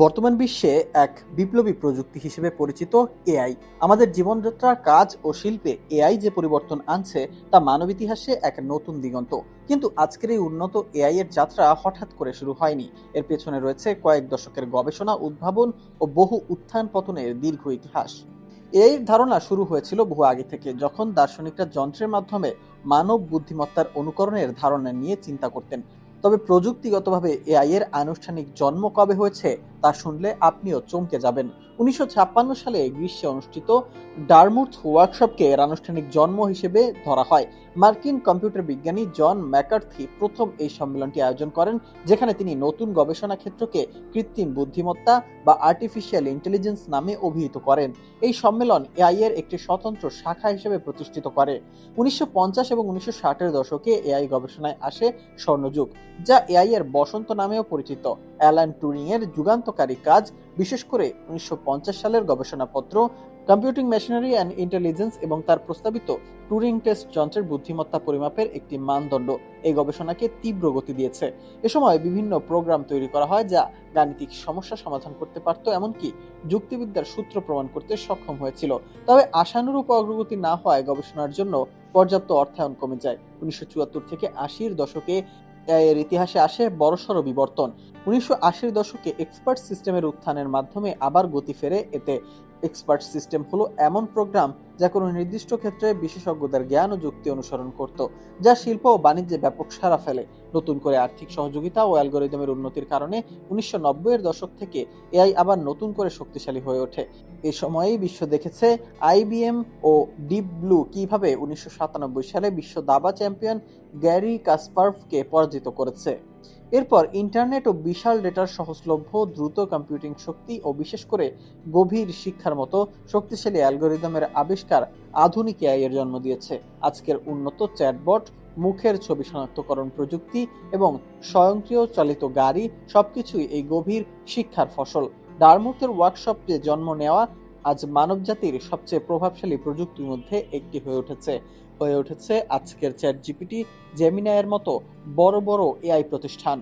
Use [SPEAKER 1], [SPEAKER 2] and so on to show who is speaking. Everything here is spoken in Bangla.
[SPEAKER 1] বর্তমান বিশ্বে এক বিপ্লবী প্রযুক্তি হিসেবে পরিচিত এআই আমাদের জীবনযাত্রা, কাজ ও শিল্পে এআই যে পরিবর্তন আনছে তা মানব ইতিহাসে এক নতুন দিগন্ত। কিন্তু আজকের এই উন্নত এআই এর যাত্রা হঠাৎ করে শুরু হয়নি। এর পেছনে রয়েছে কয়েক দশকের গবেষণা, উদ্ভাবন ও বহু উত্থান পতনের দীর্ঘ ইতিহাস। এআই এর ধারণা শুরু হয়েছিল বহু আগে থেকে, যখন দার্শনিকরা যন্ত্রের মাধ্যমে মানব বুদ্ধিমত্তার অনুকরণের ধারণা নিয়ে চিন্তা করতেন। তবে প্রযুক্তিগতভাবে এআই এর আনুষ্ঠানিক জন্ম কবে হয়েছে তা শুনলে আপনিও চমকে যাবেন। ১৯৫৬ সালে গ্রীষ্মে অনুষ্ঠিত ডারমুথ ওয়ার্কশপকে এর আনুষ্ঠানিক জন্ম হিসেবে ধরা হয়। মার্কিন কম্পিউটার বিজ্ঞানী জন ম্যাকার্থি প্রথম এই সম্মেলনটি আয়োজন করেন, যেখানে তিনি নতুন গবেষণা ক্ষেত্রকে কৃত্রিম বুদ্ধিমত্তা বা আর্টিফিশিয়াল ইন্টেলিজেন্স নামে অভিহিত করেন। এই সম্মেলন এআই এর একটি স্বতন্ত্র শাখা হিসেবে প্রতিষ্ঠিত করে। ১৯৫০ এবং ১৯৬০-এর দশকে এআই গবেষণায় আসে স্বর্ণযুগ, যা এআই এর বসন্ত নামেও পরিচিত। অ্যালান টুরিং এর যুগান্তকারী কাজ, বিশেষ করে ১৯৫০ সালের গবেষণাপত্র কম্পিউটিং মেশিনারি অ্যান্ড ইন্টেলিজেন্স এবং তার প্রস্তাবিত টুরিং টেস্ট যন্ত্রের বুদ্ধিমত্তা পরিমাপের একটি মানদণ্ড, এই গবেষণাকে তীব্র গতি দিয়েছে। এ সময় বিভিন্ন প্রোগ্রাম তৈরি করা হয় যা গাণিতিক সমস্যা সমাধান করতে পারত, এমনকি যুক্তিবিদ্যার সূত্র প্রমাণ করতে সক্ষম হয়েছিল। তবে আশানুরূপ অগ্রগতি না হওয়ায় গবেষণার জন্য পর্যাপ্ত অর্থায়ন কমে যায়। ১৯৭৪ থেকে ৮০-এর দশকে এর ইতিহাসে আসে বড়সড় বিবর্তন। ১৯৮০-এর দশকে এক্সপার্ট সিস্টেমের উত্থানের মাধ্যমে আবার গতি ফেরে এতে। এক্সপার্ট সিস্টেম হলো এমন প্রোগ্রাম যা কোনো নির্দিষ্ট ক্ষেত্রে বিশেষজ্ঞদের জ্ঞান ও যুক্তি অনুসরণ করত, যা শিল্প ও বাণিজ্যে ব্যাপক সাড়া ফেলে। নতুন করে আর্থিক সহযোগিতা ও অ্যালগরিদমের উন্নতির কারণে ১৯৯০-এর দশক থেকে এআই আবার নতুন করে শক্তিশালী হয়ে ওঠে। এ সময়েই বিশ্ব দেখেছে আইবিএম ও ডিপ ব্লু কিভাবে ১৯৯৭ সালে বিশ্ব দাবা চ্যাম্পিয়ন গ্যারি কাসপারভকে পরাজিত করেছে। এরপর ইন্টারনেট ও বিশাল ডেটার সহজলভ্য, দ্রুত কম্পিউটিং শক্তি ও বিশেষ করে গভীর শিক্ষার মতো শক্তিশালী অ্যালগরিদমের আবিষ্কার আধুনিক এআই এর জন্ম দিয়েছে। আজকের উন্নত চ্যাটবট, মুখের ছবি শনাক্তকরণ প্রযুক্তি এবং স্বয়ংক্রিয় চালিত গাড়ি সবকিছুই এই গভীর শিক্ষার ফসল। ডারমুথের ওয়ার্কশপে জন্ম নেওয়া আজ মানবজাতির সবচেয়ে প্রভাবশালী প্রযুক্তির মধ্যে একটি হয়ে উঠেছে আজকের চ্যাট জিপিটি, জেমিনাই এর মতো বড় বড় এআই প্রতিষ্ঠান।